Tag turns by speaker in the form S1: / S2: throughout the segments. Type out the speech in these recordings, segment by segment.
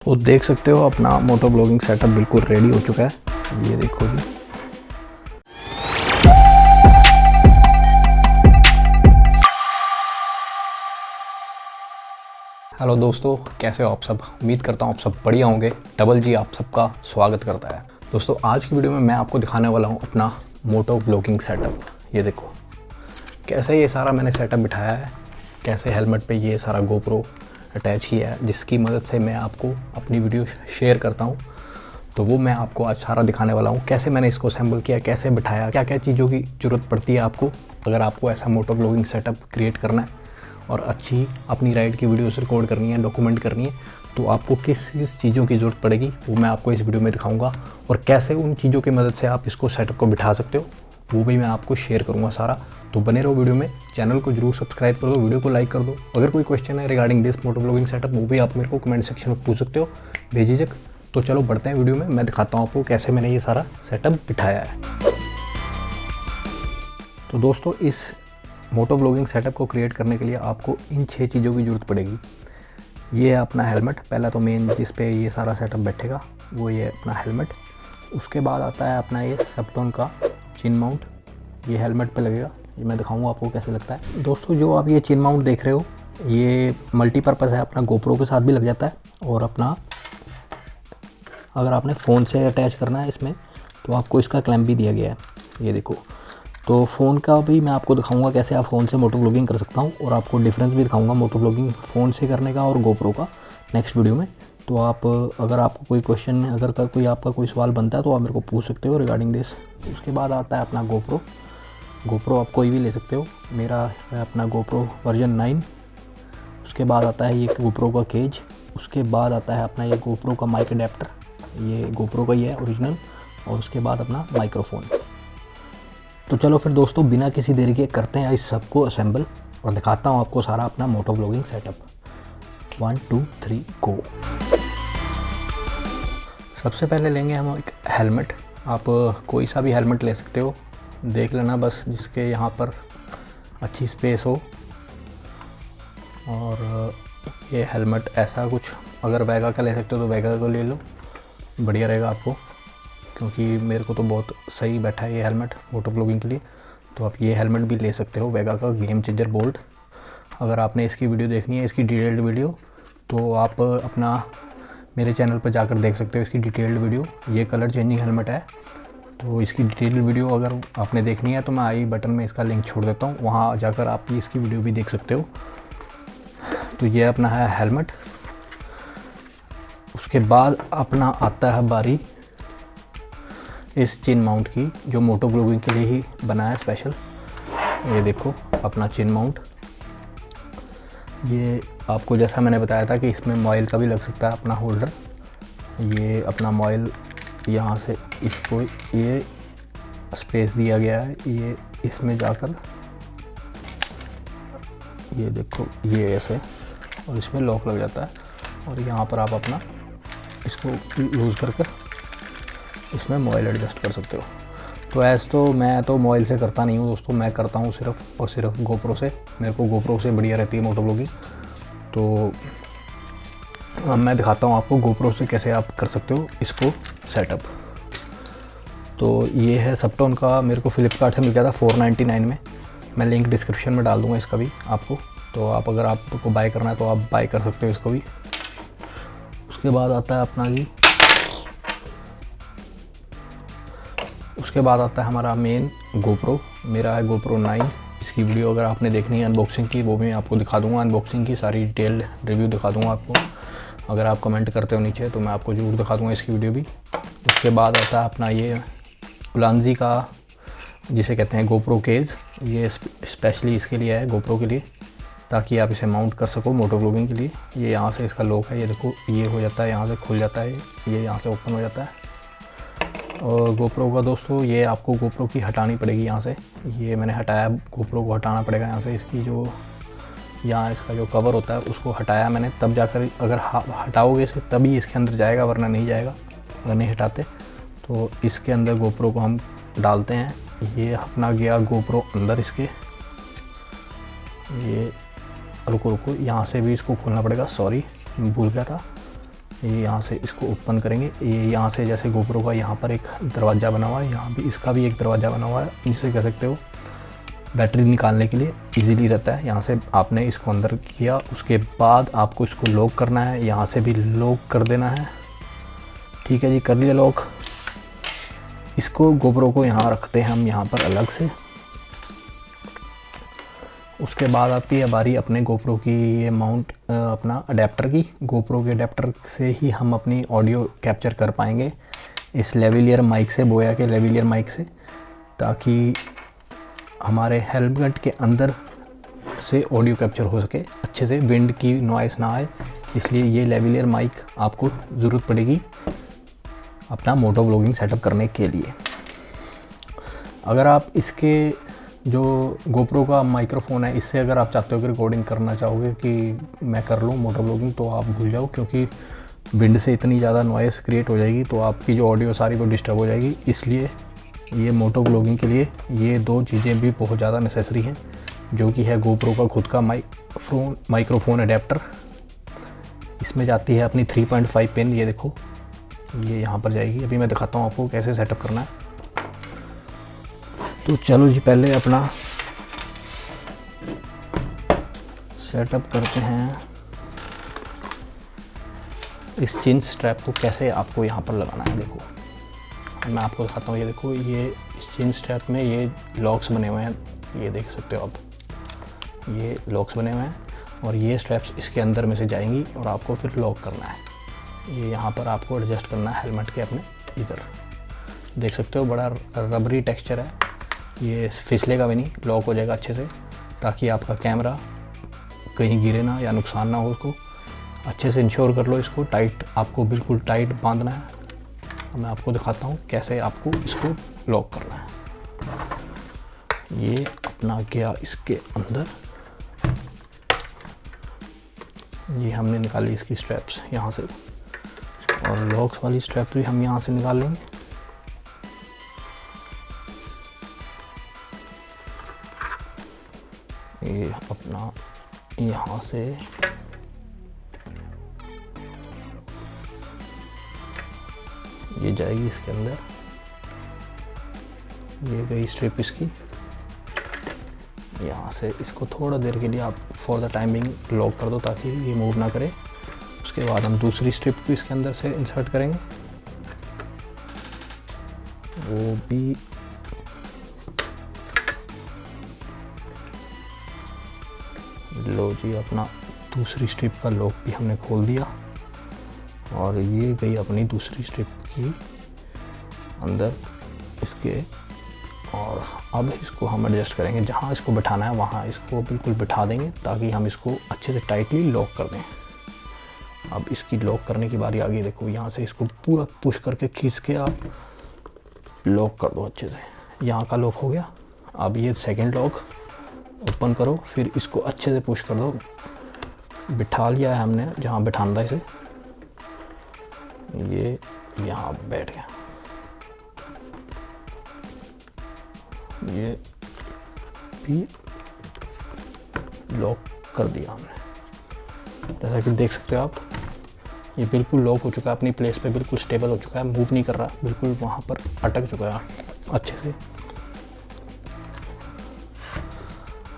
S1: तो देख सकते हो अपना मोटो ब्लॉगिंग सेटअप बिल्कुल रेडी हो चुका है। ये देखो जी। हेलो दोस्तों, कैसे हो आप सब। उम्मीद करता हूँ आप सब बढ़िया होंगे। डबल जी आप सबका स्वागत करता है। दोस्तों आज की वीडियो में मैं आपको दिखाने वाला हूँ अपना मोटो ब्लॉगिंग सेटअप। ये देखो कैसे ये सारा मैंने सेटअप बिठाया है, कैसे हेलमेट पे ये सारा गोप्रो अटैच किया है, जिसकी मदद से मैं आपको अपनी वीडियो शेयर करता हूँ। तो वो मैं आपको आज सारा दिखाने वाला हूँ, कैसे मैंने इसको असेंबल किया, कैसे बिठाया, क्या क्या चीज़ों की ज़रूरत पड़ती है आपको अगर आपको ऐसा मोटो ब्लॉगिंग सेटअप क्रिएट करना है और अच्छी अपनी राइड की वीडियोस रिकॉर्ड करनी है, डॉक्यूमेंट करनी है, तो आपको किस किस चीज़ों की ज़रूरत पड़ेगी वो मैं आपको इस वीडियो में दिखाऊँगा। और कैसे उन चीज़ों की मदद से आप इसको सेटअप को बिठा सकते हो वो भी मैं आपको शेयर करूँगा सारा। तो बने रहो वीडियो में, चैनल को जरूर सब्सक्राइब कर दो, वीडियो को लाइक कर दो। अगर कोई क्वेश्चन है regarding this moto blogging setup वो भी आप मेरे को कमेंट सेक्शन में पूछ सकते हो बेझिझक। तो चलो बढ़ते हैं वीडियो में, मैं दिखाता हूँ आपको कैसे मैंने ये सारा सेटअप बिठाया है। तो दोस्तों इस मोटो ब्लॉगिंग सेटअप को क्रिएट करने के लिए आपको इन 6 चीज़ों की ज़रूरत पड़ेगी। ये है अपना हेलमेट, पहला तो मेन जिस पे ये सारा सेटअप बैठेगा वो ये अपना हेलमेट। उसके बाद आता है अपना ये सबटोन का चिन माउंट, ये हेलमेट पे लगेगा। ये मैं दिखाऊंगा आपको कैसे लगता है। दोस्तों जो आप ये चिन माउंट देख रहे हो ये मल्टीपर्पज़ है, अपना गोप्रो के साथ भी लग जाता है और अपना अगर आपने फ़ोन से अटैच करना है इसमें तो आपको इसका क्लैंप भी दिया गया है। ये देखो, तो फ़ोन का भी मैं आपको दिखाऊंगा कैसे आप फ़ोन से मोटो ब्लॉगिंग कर सकता हूँ और आपको डिफरेंस भी दिखाऊंगा मोटो ब्लॉगिंग फ़ोन से करने का और गोप्रो का नेक्स्ट वीडियो में। तो आप अगर आपको कोई क्वेश्चन, अगर कोई आपका कोई सवाल बनता है तो आप मेरे को पूछ सकते हो रिगार्डिंग दिस। उसके बाद आता है अपना गोप्रो आप कोई भी ले सकते हो, मेरा है अपना गोप्रो वर्जन 9। उसके बाद आता है ये गोप्रो का केज। उसके बाद आता है अपना ये गोप्रो का माइक अडेप्टर, ये गोप्रो का ही है ओरिजिनल। और उसके बाद अपना माइक्रोफोन। तो चलो फिर दोस्तों बिना किसी देरी के करते हैं इस सबको असेंबल और दिखाता हूँ आपको सारा अपना मोटो ब्लॉगिंग सेटअप। 1 2 3 गो। सबसे पहले लेंगे हम एक हेलमेट। आप कोई सा भी हेलमेट ले सकते हो, देख लेना बस जिसके यहाँ पर अच्छी स्पेस हो। और ये हेलमेट ऐसा कुछ, अगर वैगा का ले सकते हो तो वैगा का ले लो, बढ़िया रहेगा आपको, क्योंकि मेरे को तो बहुत सही बैठा है ये हेलमेट मोटो ब्लॉगिंग के लिए। तो आप ये हेलमेट भी ले सकते हो वैगा का गेम चेंजर बोल्ट। अगर आपने इसकी वीडियो देखनी है, इसकी डिटेल्ड वीडियो, तो आप अपना मेरे चैनल पर जाकर देख सकते हो इसकी डिटेल्ड वीडियो। ये कलर चेंजिंग हेलमेट है, तो इसकी डिटेल्ड वीडियो अगर आपने देखनी है तो मैं आई बटन में इसका लिंक छोड़ देता हूँ, वहाँ जाकर आप इसकी वीडियो भी देख सकते हो। तो ये अपना है हेलमेट। उसके बाद अपना आता है बारी इस चिन माउंट की, जो मोटो ब्लॉगिंग के लिए ही बना है स्पेशल। ये देखो अपना चिन माउंट। ये आपको जैसा मैंने बताया था कि इसमें मोबाइल का भी लग सकता है अपना होल्डर। ये अपना मोबाइल यहाँ से इसको ये स्पेस दिया गया है, ये इसमें जाकर ये देखो ये ऐसे, और इसमें लॉक लग जाता है और यहाँ पर आप अपना इसको लूज़ करके इसमें मोबाइल एडजस्ट कर सकते हो। तो ऐसे तो मैं तो मोबाइल से करता नहीं हूँ दोस्तों, मैं करता हूँ सिर्फ और सिर्फ गोप्रो से। मेरे को गोप्रो से बढ़िया रहती है मोटो ब्लॉगिंग। तो मैं दिखाता हूँ आपको गोप्रो से कैसे आप कर सकते हो इसको सेटअप। तो ये है सबटोन का, मेरे को फ्लिपकार्ट से मिल गया था 499 में। मैं लिंक डिस्क्रिप्शन में डाल दूँगा इसका भी आपको, तो आप अगर आपको बाय करना है तो आप बाय कर सकते हो इसको भी। उसके बाद आता है अपना जी, उसके बाद आता है हमारा मेन गोप्रो। मेरा है गोप्रो 9। इसकी वीडियो अगर आपने देखनी है अनबॉक्सिंग की वो भी मैं आपको दिखा दूंगा, अनबॉक्सिंग की सारी डिटेल रिव्यू दिखा दूंगा आपको। अगर आप कमेंट करते हो नीचे तो मैं आपको ज़रूर दिखा दूंगा इसकी वीडियो भी। उसके बाद आता है अपना ये उलांजी का, जिसे कहते हैं गोप्रो केज। ये स्पेशली इसके लिए है, गोप्रो के लिए, ताकि आप इसे माउंट कर सको मोटो ब्लॉगिंग के लिए। ये यहाँ से इसका लॉक है, ये देखो ये हो जाता है, यहाँ से खुल जाता है, ये यहाँ से ओपन हो जाता है। और गोप्रो का दोस्तों ये आपको गोप्रो की हटानी पड़ेगी यहाँ से, ये मैंने हटाया, गोप्रो को हटाना पड़ेगा यहाँ से। इसकी जो यहाँ इसका जो कवर होता है उसको हटाया मैंने, तब जाकर अगर हटाओगे इसे तभी इसके अंदर जाएगा, वरना नहीं जाएगा अगर नहीं हटाते। तो इसके अंदर गोप्रो को हम डालते हैं। ये अपना गया गोप्रो अंदर इसके, ये रुको यहाँ से भी इसको खोलना पड़ेगा, सॉरी भूल गया था। ये यहाँ से इसको ओपन करेंगे। ये यहाँ से जैसे गोप्रो का यहाँ पर एक दरवाज़ा बना हुआ है, यहाँ भी इसका भी एक दरवाज़ा बना हुआ है, जिसे कह सकते हो बैटरी निकालने के लिए इजीली रहता है। यहाँ से आपने इसको अंदर किया, उसके बाद आपको इसको लॉक करना है, यहाँ से भी लॉक कर देना है। ठीक है जी, कर लिया लॉक। इसको गोप्रो को यहाँ रखते हैं हम यहाँ पर अलग से। उसके बाद आती है बारी अपने गोप्रो की ये माउंट अपना अडेप्टर की। गोप्रो के अडेप्टर से ही हम अपनी ऑडियो कैप्चर कर पाएंगे इस लेवलियर माइक से, बोया के लेवलियर माइक से, ताकि हमारे हेलमेट के अंदर से ऑडियो कैप्चर हो सके अच्छे से, विंड की नॉइस ना आए। इसलिए ये लेवलियर माइक आपको ज़रूरत पड़ेगी अपना मोटो व्लॉगिंग सेटअप करने के लिए। अगर आप इसके जो गोप्रो का माइक्रोफोन है, इससे अगर आप चाहते हो कि रिकॉर्डिंग करना चाहोगे कि मैं कर लूँ मोटो व्लॉगिंग, तो आप भूल जाओ, क्योंकि विंड से इतनी ज़्यादा नॉइस क्रिएट हो जाएगी तो आपकी जो ऑडियो सारी वो डिस्टर्ब हो जाएगी। इसलिए ये मोटो व्लॉगिंग के लिए ये दो चीज़ें भी बहुत ज़्यादा नेसेसरी हैं, जो कि है गोप्रो का खुद का माइक्रोफोन अडेप्टर। इसमें जाती है अपनी 3.5 पिन, ये देखो ये यहाँ पर जाएगी। अभी मैं दिखाता हूँ आपको कैसे सेटअप करना है। तो चलो जी, पहले अपना सेटअप करते हैं। इस चिन स्ट्रैप को कैसे आपको यहाँ पर लगाना है, देखो मैं आपको दिखाता हूँ। ये देखो, ये इस चिन स्ट्रैप में ये लॉक्स बने हुए हैं, ये देख सकते हो आप, ये लॉक्स बने हुए हैं और ये स्ट्रैप्स इसके अंदर में से जाएंगी और आपको फिर लॉक करना है। ये यहाँ पर आपको एडजस्ट करना है हेलमेट के अपने इधर, देख सकते हो बड़ा रबरी टेक्सचर है, ये फिसलेगा भी नहीं, लॉक हो जाएगा अच्छे से, ताकि आपका कैमरा कहीं गिरे ना या नुकसान ना हो उसको। अच्छे से इंश्योर कर लो इसको, टाइट, आपको बिल्कुल टाइट बांधना है। मैं आपको दिखाता हूँ कैसे आपको इसको लॉक करना है। ये अपना गया इसके अंदर, ये हमने निकाली इसकी स्ट्रैप्स यहाँ से, और लॉक्स वाली स्ट्रैप भी हम यहाँ से निकाल लेंगे। ये अपना यहाँ से ये जाएगी इसके अंदर, ये गई स्ट्रिप इसकी। यहाँ से इसको थोड़ा देर के लिए आप फॉर द टाइमिंग लॉक कर दो ताकि ये मूव ना करे। उसके बाद हम दूसरी स्ट्रिप को इसके अंदर से इंसर्ट करेंगे, वो भी लो जी, अपना दूसरी स्ट्रिप का लॉक भी हमने खोल दिया और ये गई अपनी दूसरी स्ट्रिप की अंदर इसके। और अब इसको हम एडजस्ट करेंगे, जहाँ इसको बिठाना है वहाँ इसको बिल्कुल बिठा देंगे ताकि हम इसको अच्छे से टाइटली लॉक कर दें। अब इसकी लॉक करने की बारी आ गई, देखो यहाँ से इसको पूरा पुश करके खींच के आप लॉक कर दो अच्छे से। यहाँ का लॉक हो गया। अब ये सेकंड लॉक ओपन करो, फिर इसको अच्छे से पुश कर दो। बिठा लिया है हमने जहाँ बिठाना था इसे, ये यहाँ बैठ गया। ये भी लॉक कर दिया हमने, जैसा कि देख सकते हो आप, ये बिल्कुल लॉक हो चुका है, अपनी प्लेस पे बिल्कुल स्टेबल हो चुका है, मूव नहीं कर रहा, बिल्कुल वहाँ पर अटक चुका है अच्छे से।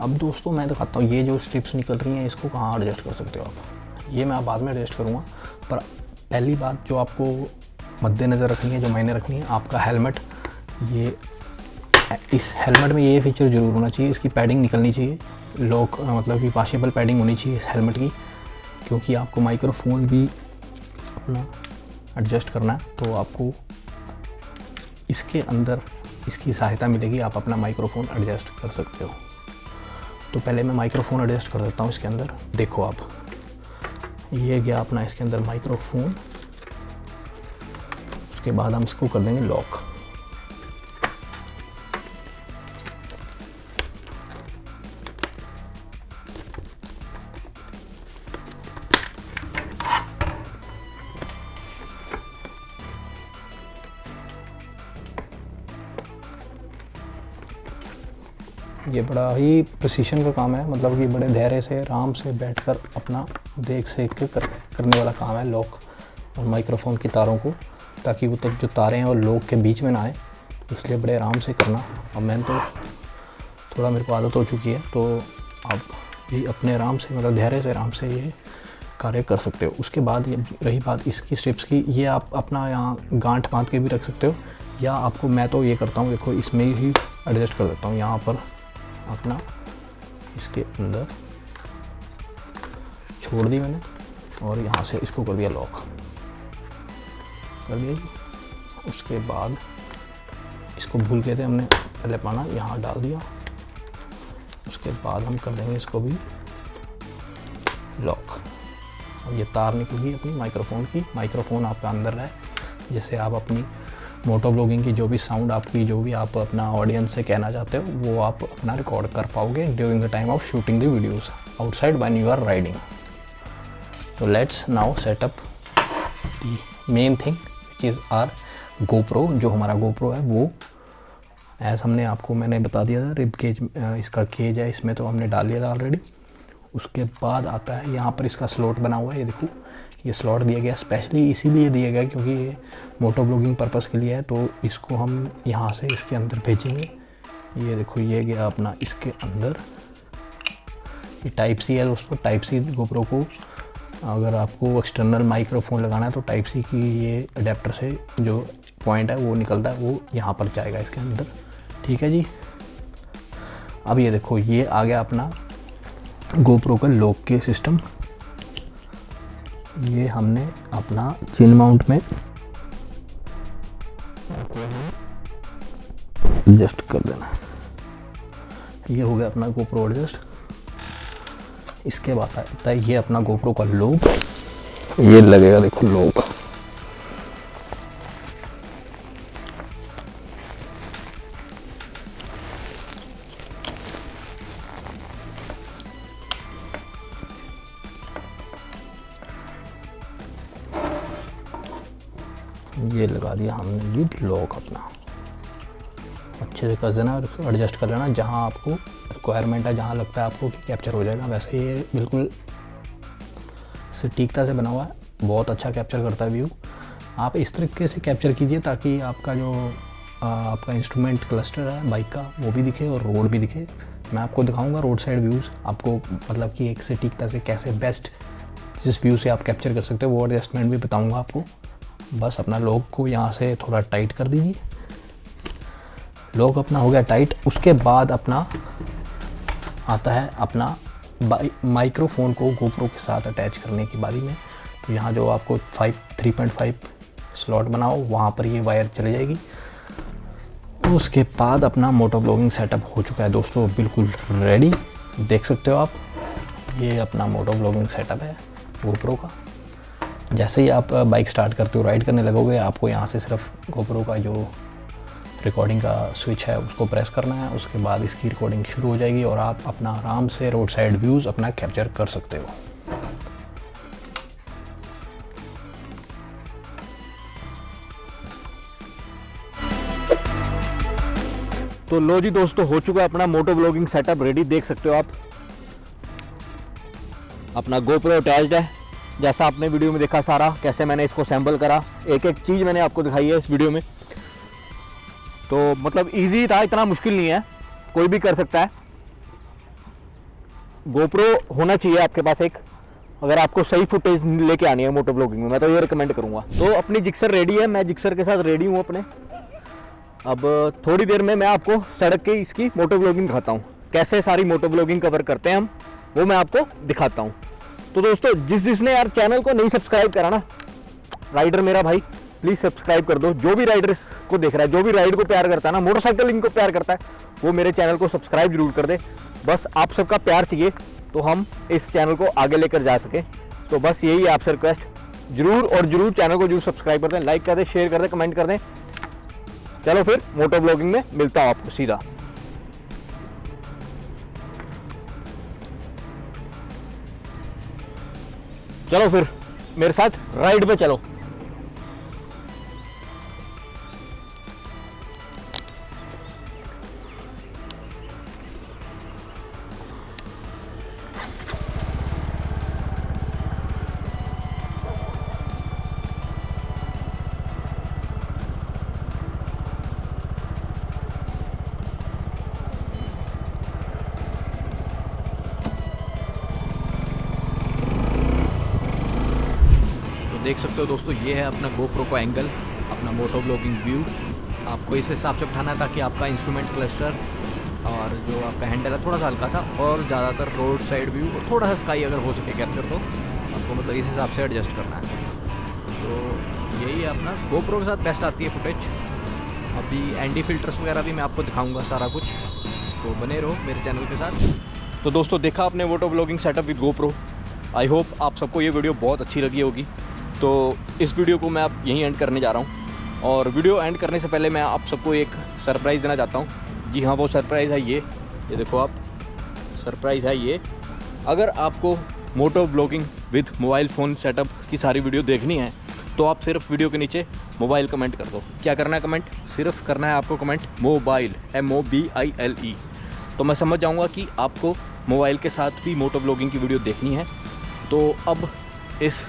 S1: अब दोस्तों मैं दिखाता हूँ ये जो स्ट्रिप्स निकल रही हैं इसको कहाँ एडजस्ट कर सकते हो आप। ये मैं बाद में एडजस्ट करूँगा, पर पहली बात जो आपको मद्देनज़र रखनी है, जो मायने रखनी है, आपका हेलमेट। ये इस हेलमेट में ये फीचर ज़रूर होना चाहिए, इसकी पैडिंग निकलनी चाहिए, लॉक मतलब कि वॉशेबल पैडिंग होनी चाहिए इस हेलमेट की, क्योंकि आपको माइक्रोफोन भी अपना एडजस्ट करना है, तो आपको इसके अंदर इसकी सहायता मिलेगी, आप अपना माइक्रोफोन एडजस्ट कर सकते हो। तो पहले मैं माइक्रोफोन एडजस्ट कर देता हूँ इसके अंदर। देखो आप, ये गया अपना इसके अंदर माइक्रोफोन। उसके बाद हम इसको कर देंगे लॉक। ये बड़ा ही प्रिसीशन का काम है, मतलब कि बड़े धैर्य से आराम से बैठकर अपना देख सेख के करने वाला काम है लॉक। और माइक्रोफोन की तारों को, ताकि वो तक जो तारें हैं और लॉक के बीच में ना आए, इसलिए बड़े आराम से करना। अब मैंने तो थोड़ा मेरे को आदत हो चुकी है, तो आप भी अपने आराम से, मतलब धैर्य से आराम से ये कार्य कर सकते हो। उसके बाद ये रही बात इसकी स्ट्रिप्स की, ये आप अपना यहाँ गांठ बांध के भी रख सकते हो, या आपको, मैं तो ये करता हूँ, देखो इसमें ही एडजस्ट कर देता हूँ। यहाँ पर अपना इसके अंदर छोड़ दी मैंने, और यहाँ से इसको कर दिया लॉक, कर दिया जी। उसके बाद इसको भूल गए थे हमने, पहले पाना यहाँ डाल दिया। उसके बाद हम कर देंगे इसको भी लॉक। और ये तार निकल गई अपनी माइक्रोफोन की। माइक्रोफोन आपका अंदर रहे, जिससे आप अपनी मोटो ब्लॉगिंग की जो भी साउंड आपकी, जो भी आप अपना ऑडियंस से कहना चाहते हो, वो आप अपना रिकॉर्ड कर पाओगे during the time of shooting the videos outside when you are riding. तो let's now set up the main thing which is our GoPro. जो हमारा गोप्रो है वो, एज हमने आपको मैंने बता दिया था, रिब केज इसका केज है, इसमें तो हमने डाल दिया था ऑलरेडी। उसके बाद आता है यहाँ पर इसका स्लॉट बना हुआ है, ये देखो ये स्लॉट दिया गया, स्पेशली इसीलिए दिया गया क्योंकि ये मोटो ब्लॉगिंग पर्पज़ के लिए है। तो इसको हम यहाँ से इसके अंदर भेजेंगे। ये देखो ये गया अपना इसके अंदर। ये टाइप सी है दोस्तों, टाइप सी गोप्रो को अगर आपको एक्सटर्नल माइक्रोफोन लगाना है तो टाइप सी की ये अडेप्टर से जो पॉइंट है वो निकलता है, वो यहाँ पर जाएगा इसके अंदर। ठीक है जी। अब ये देखो ये आ गया अपना गोप्रो का लॉक के सिस्टम। ये हमने अपना चिन माउंट में एडजस्ट कर देना। ये हो गया अपना गोप्रो एडजस्ट। इसके बाद आता है ये अपना गोप्रो का लॉक, ये लगेगा देखो लॉक। ये लगा दिया हमने जी लॉक अपना। अच्छे से कस देना और एडजस्ट कर लेना जहाँ आपको रिक्वायरमेंट है, जहाँ लगता है आपको कि कैप्चर हो जाएगा। वैसे ये बिल्कुल सटीकता से बना हुआ है, बहुत अच्छा कैप्चर करता है व्यू। आप इस तरीके से कैप्चर कीजिए ताकि आपका जो आपका इंस्ट्रूमेंट क्लस्टर है बाइक का वो भी दिखे और रोड भी दिखे। मैं आपको दिखाऊंगा रोड साइड व्यूज़, आपको मतलब कि एक सटीकता से कैसे बेस्ट जिस व्यू से आप कैप्चर कर सकते हो वो एडजस्टमेंट भी बताऊँगा आपको। बस अपना लॉक को यहाँ से थोड़ा टाइट कर दीजिए। लॉक अपना हो गया टाइट। उसके बाद अपना आता है अपना माइक्रोफोन को गोप्रो के साथ अटैच करने की बारी में। तो यहाँ जो आपको 3.5 स्लॉट बनाओ वहाँ पर ये वायर चली जाएगी। उसके बाद अपना मोटो ब्लॉगिंग सेटअप हो चुका है दोस्तों, बिल्कुल रेडी। देख सकते हो आप, ये अपना मोटो ब्लॉगिंग सेटअप है गोप्रो का। जैसे ही आप बाइक स्टार्ट करते हो, राइड करने लगोगे, आपको यहाँ से सिर्फ गोप्रो का जो रिकॉर्डिंग का स्विच है उसको प्रेस करना है। उसके बाद इसकी रिकॉर्डिंग शुरू हो जाएगी और आप अपना आराम से रोड साइड व्यूज़ अपना कैप्चर कर सकते हो। तो लो जी दोस्तों, हो चुका है अपना मोटो ब्लॉगिंग सेटअप रेडी। देख सकते हो आप, अपना गोप्रो अटैच्ड है। जैसा आपने वीडियो में देखा सारा कैसे मैंने इसको सैम्पल करा, एक एक चीज़ मैंने आपको दिखाई है इस वीडियो में। तो मतलब इजी था, इतना मुश्किल नहीं है, कोई भी कर सकता है। गोप्रो होना चाहिए आपके पास एक, अगर आपको सही फुटेज लेके आनी है मोटो ब्लॉगिंग में, मैं तो ये रिकमेंड करूँगा। तो अपनी जिक्सर रेडी है, मैं जिक्सर के साथ रेडी हूँ अपने। अब थोड़ी देर में मैं आपको सड़क के इसकी मोटो ब्लॉगिंग दिखाता हूँ, कैसे सारी मोटो ब्लॉगिंग कवर करते हैं हम, वो मैं आपको दिखाता हूँ। तो दोस्तों जिसने यार चैनल को नहीं सब्सक्राइब करा ना, राइडर मेरा भाई प्लीज़ सब्सक्राइब कर दो। जो भी राइडर को देख रहा है, जो भी राइड को प्यार करता है ना, मोटरसाइकिलिंग को प्यार करता है, वो मेरे चैनल को सब्सक्राइब जरूर कर दे। बस आप सबका प्यार चाहिए तो हम इस चैनल को आगे लेकर जा सकें। तो बस यही है आपसे रिक्वेस्ट, जरूर और जरूर चैनल को जरूर सब्सक्राइब कर दें, लाइक कर दें, शेयर कर दें, कमेंट कर दें। चलो फिर मोटो ब्लॉगिंग में मिलता हूँ आपको सीधा। चलो फिर मेरे साथ राइड पे चलो। देख सकते हो दोस्तों, ये है अपना GoPro का एंगल, अपना मोटो व्लॉगिंग व्यू। आपको इस हिसाब से उठाना है ताकि आपका इंस्ट्रूमेंट क्लस्टर और जो आपका हैंडल है थोड़ा सा हल्का सा, और ज़्यादातर रोड साइड व्यू और थोड़ा सा स्काई अगर हो सके कैप्चर, तो आपको मतलब इस हिसाब से एडजस्ट करना है। तो यही है अपना GoPro के साथ बेस्ट आती है फुटेज। अभी एंटी फिल्टर्स वगैरह भी मैं आपको दिखाऊंगा सारा कुछ, तो बने रहो मेरे चैनल के साथ। तो दोस्तों देखा आपने moto vlogging setup with GoPro। I hope आप सबको ये वीडियो बहुत अच्छी लगी होगी। तो इस वीडियो को मैं अब यहीं एंड करने जा रहा हूँ, और वीडियो एंड करने से पहले मैं आप सबको एक सरप्राइज़ देना चाहता हूँ। जी हाँ, वो सरप्राइज़ है ये देखो आप, सरप्राइज़ है ये। अगर आपको moto vlogging with mobile phone setup की सारी वीडियो देखनी है तो आप सिर्फ वीडियो के नीचे मोबाइल कमेंट कर दो। क्या करना है कमेंट? सिर्फ करना है आपको कमेंट मोबाइल, MOBILE। तो मैं समझ जाऊँगा कि आपको मोबाइल के साथ भी मोटो व्लॉगिंग की वीडियो देखनी है। तो अब इस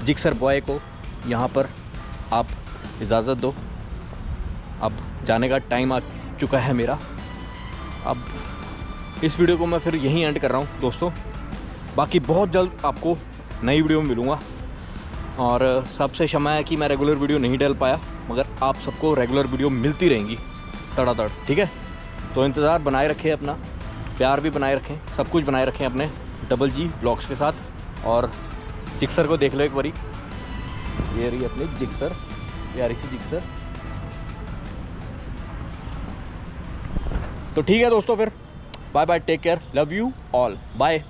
S1: जिक्सर बॉय को यहाँ पर आप इजाज़त दो, अब जाने का टाइम आ चुका है मेरा। अब इस वीडियो को मैं फिर यहीं एंड कर रहा हूँ दोस्तों। बाकी बहुत जल्द आपको नई वीडियो में मिलूँगा, और सबसे क्षमा है कि मैं रेगुलर वीडियो नहीं डाल पाया, मगर आप सबको रेगुलर वीडियो मिलती रहेंगी तड़ातड़, ठीक है? तो इंतज़ार बनाए रखें अपना, प्यार भी बनाए रखें, सब कुछ बनाए रखें अपने डबल जी व्लॉग्स के साथ। और जिक्सर को देख लो एक बारी, ये रही अपनी जिक्सर, प्यारी सी जिक्सर। तो ठीक है दोस्तों, फिर bye bye, take care, love you all, bye.